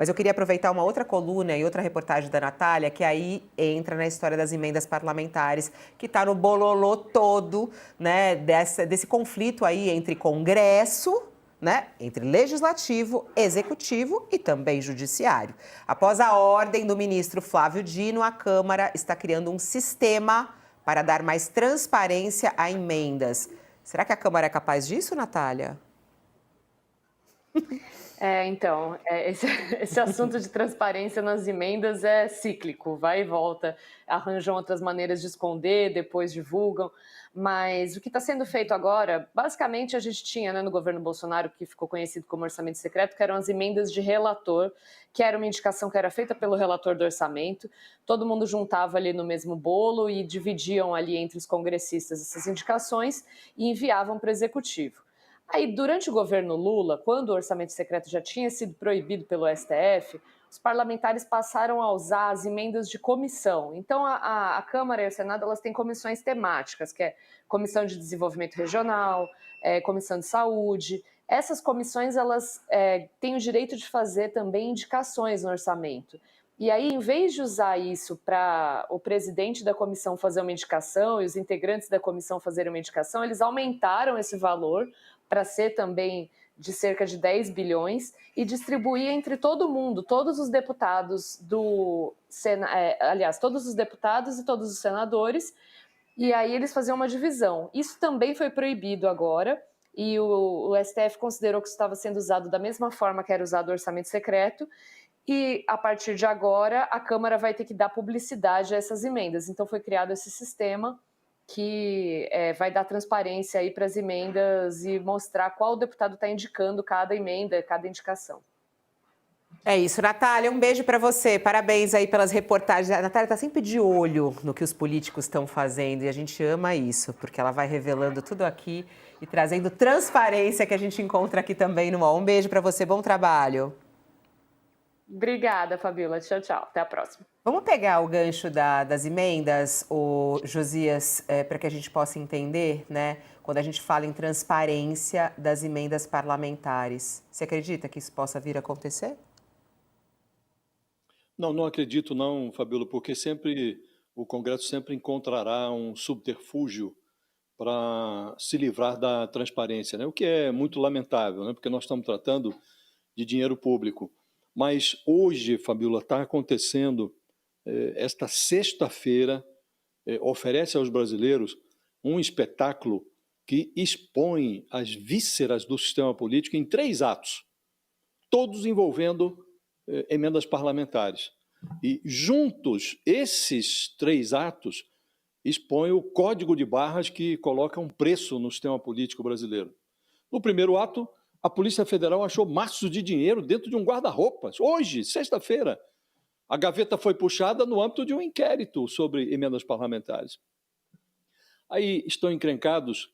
Mas eu queria aproveitar uma outra coluna e outra reportagem da Natália, que aí entra na história das emendas parlamentares, que está no bololô todo, né, desse conflito aí entre Congresso, né, entre Legislativo, Executivo e também Judiciário. Após a ordem do ministro Flávio Dino, a Câmara está criando um sistema para dar mais transparência a emendas. Será que a Câmara é capaz disso, Natália? Esse assunto de transparência nas emendas é cíclico, vai e volta, arranjam outras maneiras de esconder, depois divulgam, mas o que está sendo feito agora, basicamente a gente tinha, né, no governo Bolsonaro, que ficou conhecido como orçamento secreto, que eram as emendas de relator, que era uma indicação que era feita pelo relator do orçamento, todo mundo juntava ali no mesmo bolo e dividiam ali entre os congressistas essas indicações e enviavam para o executivo. Aí, durante o governo Lula, quando o orçamento secreto já tinha sido proibido pelo STF, os parlamentares passaram a usar as emendas de comissão. Então, a Câmara e o Senado elas têm comissões temáticas, que é Comissão de Desenvolvimento Regional, Comissão de Saúde. Essas comissões elas têm o direito de fazer também indicações no orçamento. E aí, em vez de usar isso para o presidente da comissão fazer uma indicação e os integrantes da comissão fazerem uma indicação, eles aumentaram esse valor para ser também de cerca de 10 bilhões e distribuir entre todo mundo, todos os deputados todos os deputados e todos os senadores, e aí eles faziam uma divisão. Isso também foi proibido agora, e o STF considerou que isso estava sendo usado da mesma forma que era usado o orçamento secreto, e a partir de agora a Câmara vai ter que dar publicidade a essas emendas. Então foi criado esse sistema que vai dar transparência aí para as emendas e mostrar qual deputado está indicando cada emenda, cada indicação. É isso, Natália, um beijo para você. Parabéns aí pelas reportagens. A Natália está sempre de olho no que os políticos estão fazendo e a gente ama isso, porque ela vai revelando tudo aqui e trazendo transparência que a gente encontra aqui também no UOL. Um beijo para você, bom trabalho. Obrigada, Fabíola. Tchau, tchau. Até a próxima. Vamos pegar o gancho das emendas, Josias, para que a gente possa entender, né? Quando a gente fala em transparência das emendas parlamentares. Você acredita que isso possa vir a acontecer? Não, não acredito não, Fabíola, porque o Congresso sempre encontrará um subterfúgio para se livrar da transparência, né? O que é muito lamentável, né? Porque nós estamos tratando de dinheiro público. Mas hoje, Fabíola, está acontecendo, esta sexta-feira, oferece aos brasileiros um espetáculo que expõe as vísceras do sistema político em 3 atos, todos envolvendo emendas parlamentares. E juntos, esses 3 atos expõem o código de barras que coloca um preço no sistema político brasileiro. No primeiro ato, a Polícia Federal achou maços de dinheiro dentro de um guarda-roupas. Hoje, sexta-feira, a gaveta foi puxada no âmbito de um inquérito sobre emendas parlamentares. Aí estão encrencados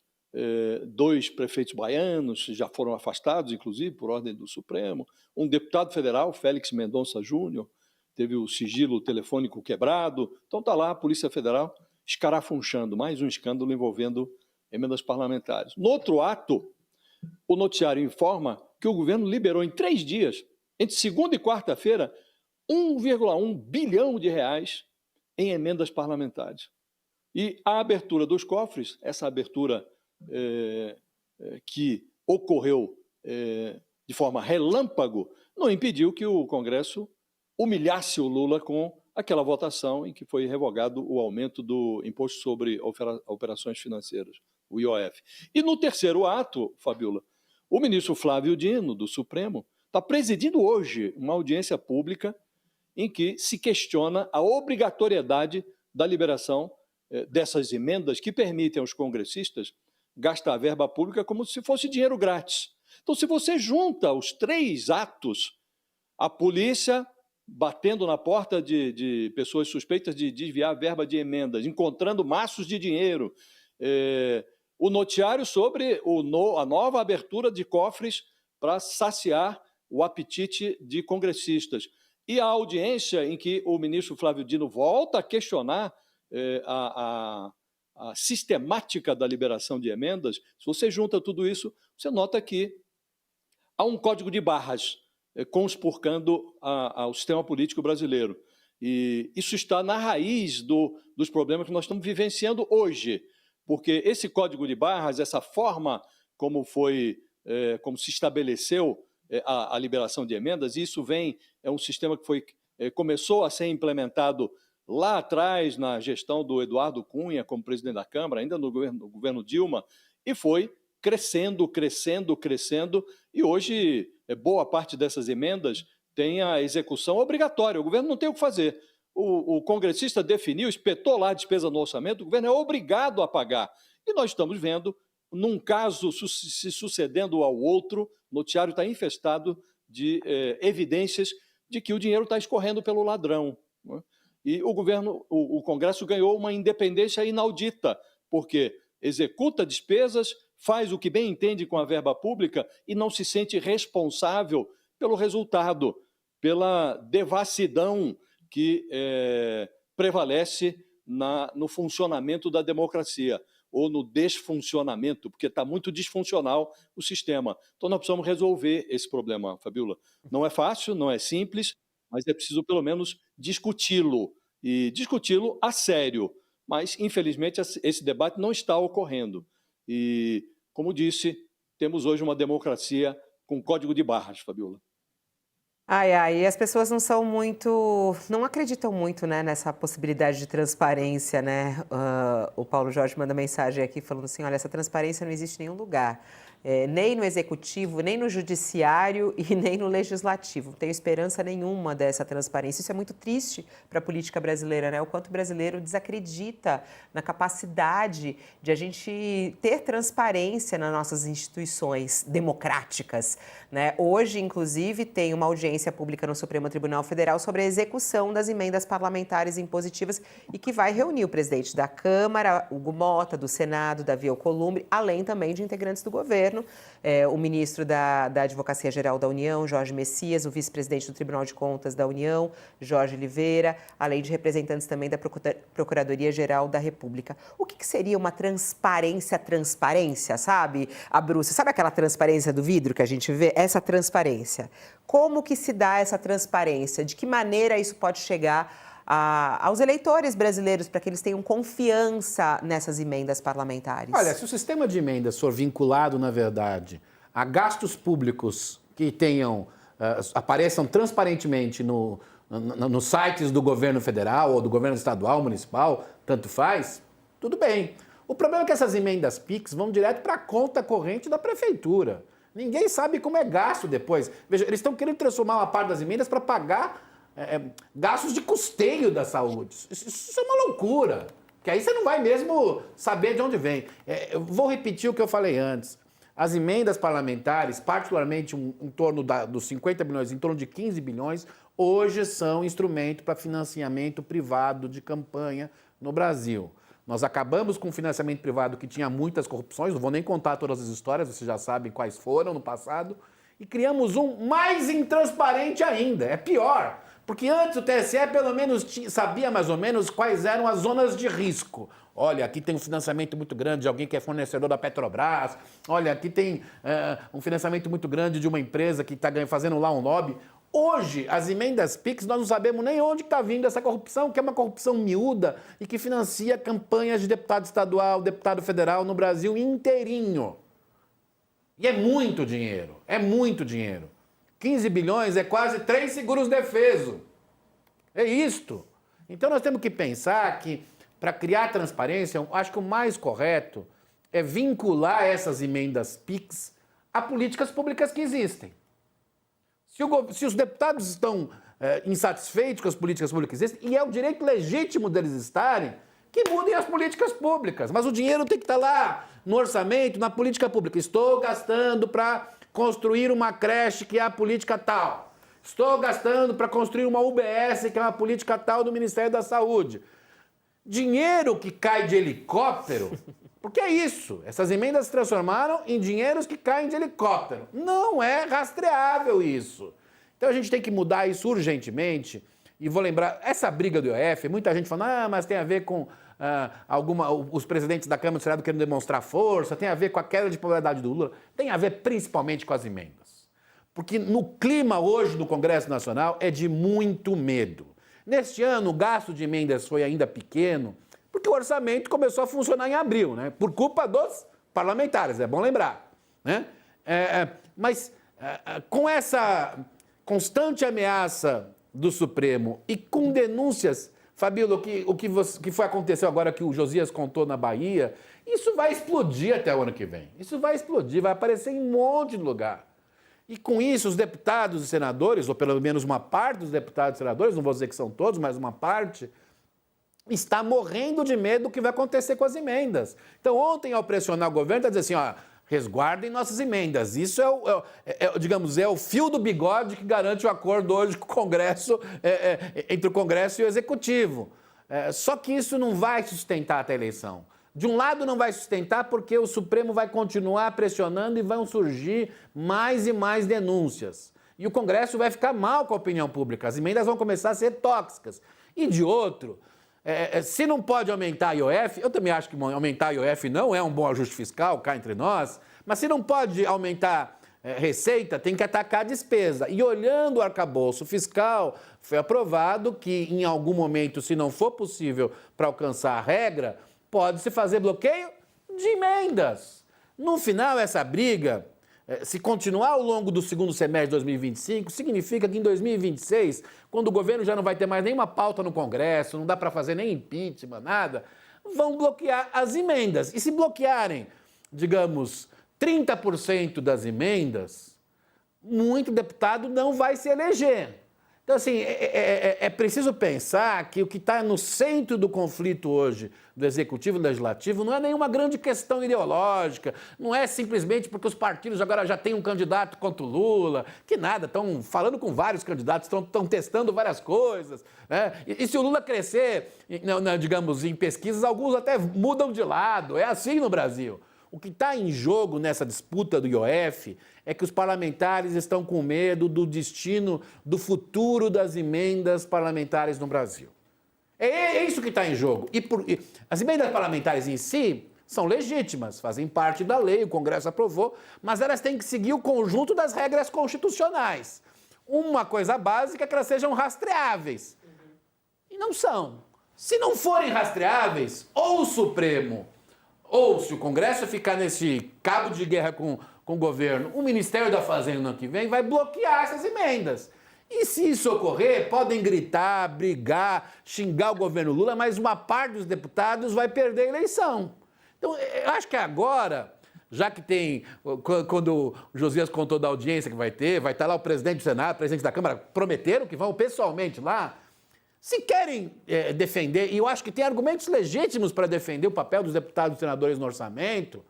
2 prefeitos baianos, já foram afastados, inclusive, por ordem do Supremo. Um deputado federal, Félix Mendonça Júnior, teve o sigilo telefônico quebrado. Então está lá a Polícia Federal escarafunchando, mais um escândalo envolvendo emendas parlamentares. No outro ato, o noticiário informa que o governo liberou em 3 dias, entre segunda e quarta-feira, 1,1 bilhão de reais em emendas parlamentares. E a abertura dos cofres, essa abertura que ocorreu de forma relâmpago, não impediu que o Congresso humilhasse o Lula com aquela votação em que foi revogado o aumento do Imposto sobre Operações Financeiras, o IOF. E no terceiro ato, Fabíola, o ministro Flávio Dino, do Supremo, está presidindo hoje uma audiência pública em que se questiona a obrigatoriedade da liberação dessas emendas que permitem aos congressistas gastar a verba pública como se fosse dinheiro grátis. Então, se você junta os 3 atos, a polícia batendo na porta de pessoas suspeitas de desviar verba de emendas, encontrando maços de dinheiro, o noticiário sobre a nova abertura de cofres para saciar o apetite de congressistas. E a audiência em que o ministro Flávio Dino volta a questionar a sistemática da liberação de emendas, se você junta tudo isso, você nota que há um código de barras conspurcando ao sistema político brasileiro. E isso está na raiz dos problemas que nós estamos vivenciando hoje, porque esse código de barras, essa forma como se estabeleceu a liberação de emendas, isso é um sistema que começou a ser implementado lá atrás, na gestão do Eduardo Cunha, como presidente da Câmara, ainda no governo Dilma, e foi crescendo, e hoje boa parte dessas emendas tem a execução obrigatória. O governo não tem o que fazer. O congressista definiu, espetou lá a despesa no orçamento, o governo é obrigado a pagar. E nós estamos vendo, num caso se sucedendo ao outro, o noticiário está infestado de evidências de que o dinheiro está escorrendo pelo ladrão, né? E o Congresso ganhou uma independência inaudita, porque executa despesas, faz o que bem entende com a verba pública e não se sente responsável pelo resultado, pela devassidão que prevalece no funcionamento da democracia, ou no desfuncionamento, porque está muito disfuncional o sistema. Então, nós precisamos resolver esse problema, Fabíola. Não é fácil, não é simples, mas é preciso, pelo menos, discuti-lo, e discuti-lo a sério. Mas, infelizmente, esse debate não está ocorrendo. E, como disse, temos hoje uma democracia com código de barras, Fabíola. E as pessoas não acreditam muito, né, nessa possibilidade de transparência, né? O Paulo Jorge manda mensagem aqui falando assim, olha, essa transparência não existe em nenhum lugar. Nem no executivo, nem no judiciário e nem no legislativo. Não tenho esperança nenhuma dessa transparência. Isso é muito triste para a política brasileira, né? O quanto o brasileiro desacredita na capacidade de a gente ter transparência nas nossas instituições democráticas, né? Hoje, inclusive, tem uma audiência pública no Supremo Tribunal Federal sobre a execução das emendas parlamentares impositivas e que vai reunir o presidente da Câmara, Hugo Mota, do Senado, Davi Alcolumbre, além também de integrantes do governo, o ministro da Advocacia Geral da União, Jorge Messias, o vice-presidente do Tribunal de Contas da União, Jorge Oliveira, além de representantes também da Procuradoria-Geral da República. O que seria uma transparência, sabe, Abrúcia? Sabe aquela transparência do vidro que a gente vê? Essa transparência. Como que se dá essa transparência? De que maneira isso pode chegar aos eleitores brasileiros para que eles tenham confiança nessas emendas parlamentares? Olha, se o sistema de emendas for vinculado, na verdade, a gastos públicos que apareçam transparentemente nos sites do governo federal ou do governo estadual, municipal, tanto faz, tudo bem. O problema é que essas emendas PIX vão direto para a conta corrente da prefeitura. Ninguém sabe como é gasto depois. Veja, eles estão querendo transformar uma parte das emendas para pagar gastos de custeio da saúde. Isso é uma loucura, que aí você não vai mesmo saber de onde vem. Eu vou repetir o que eu falei antes. As emendas parlamentares, particularmente em torno dos 50 bilhões, em torno de 15 bilhões, hoje são instrumento para financiamento privado de campanha no Brasil. Nós acabamos com um financiamento privado que tinha muitas corrupções, não vou nem contar todas as histórias, vocês já sabem quais foram no passado, e criamos um mais intransparente ainda, é pior. Porque antes o TSE pelo menos sabia mais ou menos quais eram as zonas de risco. Olha, aqui tem um financiamento muito grande de alguém que é fornecedor da Petrobras. Olha, aqui tem um financiamento muito grande de uma empresa que está fazendo lá um lobby. Hoje, as emendas PIX, nós não sabemos nem onde está vindo essa corrupção, que é uma corrupção miúda e que financia campanhas de deputado estadual, deputado federal no Brasil inteirinho. E é muito dinheiro, 15 bilhões é quase 3 seguros-defeso. É isto. Então nós temos que pensar que, para criar transparência, eu acho que o mais correto é vincular essas emendas PIX a políticas públicas que existem. Se os deputados estão insatisfeitos com as políticas públicas que existem, e é o direito legítimo deles estarem, que mudem as políticas públicas. Mas o dinheiro tem que estar lá no orçamento, na política pública. Estou gastando para construir uma creche, que é a política tal. Estou gastando para construir uma UBS, que é uma política tal do Ministério da Saúde. Dinheiro que cai de helicóptero, porque é isso. Essas emendas se transformaram em dinheiros que caem de helicóptero. Não é rastreável isso. Então a gente tem que mudar isso urgentemente. E vou lembrar, essa briga do IOF, muita gente falando, mas tem a ver com os presidentes da Câmara e do Senado querendo demonstrar força, tem a ver com a queda de popularidade do Lula, tem a ver principalmente com as emendas. Porque no clima hoje do Congresso Nacional é de muito medo. Neste ano, o gasto de emendas foi ainda pequeno, porque o orçamento começou a funcionar em abril, né? Por culpa dos parlamentares, é bom lembrar, né? Mas com essa constante ameaça do Supremo e com denúncias, Fabíola, o que foi aconteceu agora que o Josias contou na Bahia, isso vai explodir até o ano que vem. Isso vai explodir, vai aparecer em um monte de lugar. E com isso, os deputados e senadores, ou pelo menos uma parte dos deputados e senadores, não vou dizer que são todos, mas uma parte, está morrendo de medo do que vai acontecer com as emendas. Então, ontem, ao pressionar o governo, está dizendo assim, ó, resguardem nossas emendas. Isso digamos, é o fio do bigode que garante o acordo hoje com o Congresso, entre o Congresso e o Executivo. Só que isso não vai sustentar até a eleição. De um lado não vai sustentar porque o Supremo vai continuar pressionando e vão surgir mais e mais denúncias. E o Congresso vai ficar mal com a opinião pública. As emendas vão começar a ser tóxicas. E de outro, se não pode aumentar a IOF, eu também acho que aumentar a IOF não é um bom ajuste fiscal, cá entre nós, mas se não pode aumentar receita, tem que atacar a despesa. E olhando o arcabouço fiscal, foi aprovado que em algum momento, se não for possível para alcançar a regra, pode-se fazer bloqueio de emendas. No final, essa briga, se continuar ao longo do segundo semestre de 2025, significa que em 2026, quando o governo já não vai ter mais nenhuma pauta no Congresso, não dá para fazer nem impeachment, nada, vão bloquear as emendas. E se bloquearem, digamos, 30% das emendas, muito deputado não vai se eleger. Então, assim, é preciso pensar que o que está no centro do conflito hoje do Executivo e do Legislativo não é nenhuma grande questão ideológica, não é simplesmente porque os partidos agora já têm um candidato contra o Lula, que nada, estão falando com vários candidatos, estão testando várias coisas, né? E se o Lula crescer, digamos, em pesquisas, alguns até mudam de lado, é assim no Brasil. O que está em jogo nessa disputa do IOF é que os parlamentares estão com medo do destino, do futuro das emendas parlamentares no Brasil. É isso que está em jogo. E as emendas parlamentares em si são legítimas, fazem parte da lei, o Congresso aprovou, mas elas têm que seguir o conjunto das regras constitucionais. Uma coisa básica é que elas sejam rastreáveis. E não são. Se não forem rastreáveis, ou o Supremo, ou se o Congresso ficar nesse cabo de guerra com o governo, o Ministério da Fazenda no ano que vem vai bloquear essas emendas. E se isso ocorrer, podem gritar, brigar, xingar o governo Lula, mas uma parte dos deputados vai perder a eleição. Então, eu acho que agora, já que tem, quando o Josias contou da audiência que vai estar lá o presidente do Senado, o presidente da Câmara, prometeram que vão pessoalmente lá. Se querem defender, e eu acho que tem argumentos legítimos para defender o papel dos deputados e senadores no orçamento,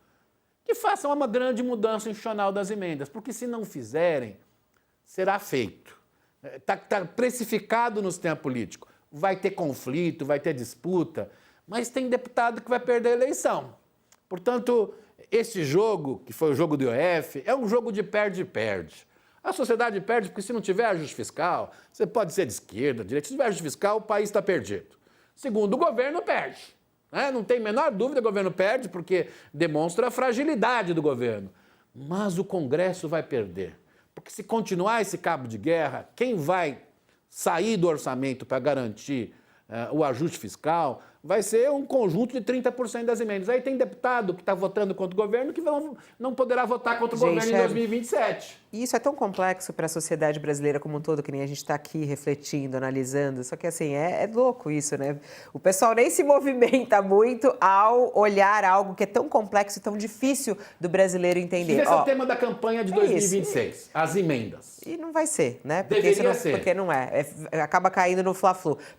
que façam uma grande mudança institucional das emendas, porque se não fizerem, será feito. Está precificado no sistema político. Vai ter conflito, vai ter disputa, mas tem deputado que vai perder a eleição. Portanto, esse jogo, que foi o jogo do IOF, é um jogo de perde-perde. A sociedade perde porque se não tiver ajuste fiscal, você pode ser de esquerda, de direita, se tiver ajuste fiscal, o país está perdido. Segundo, o governo perde. Não tem a menor dúvida, o governo perde porque demonstra a fragilidade do governo. Mas o Congresso vai perder. Porque se continuar esse cabo de guerra, quem vai sair do orçamento para garantir o ajuste fiscal vai ser um conjunto de 30% das emendas. Aí tem deputado que está votando contra o governo que não poderá votar contra o governo em 2027. E isso é tão complexo para a sociedade brasileira como um todo, que nem a gente está aqui refletindo, analisando. Só que, assim, é louco isso, né? O pessoal nem se movimenta muito ao olhar algo que é tão complexo e tão difícil do brasileiro entender. Esse é o tema da campanha de 2026, as emendas. E não vai ser, né? Deveria ser. Porque não é. Acaba caindo no Fla-Flu.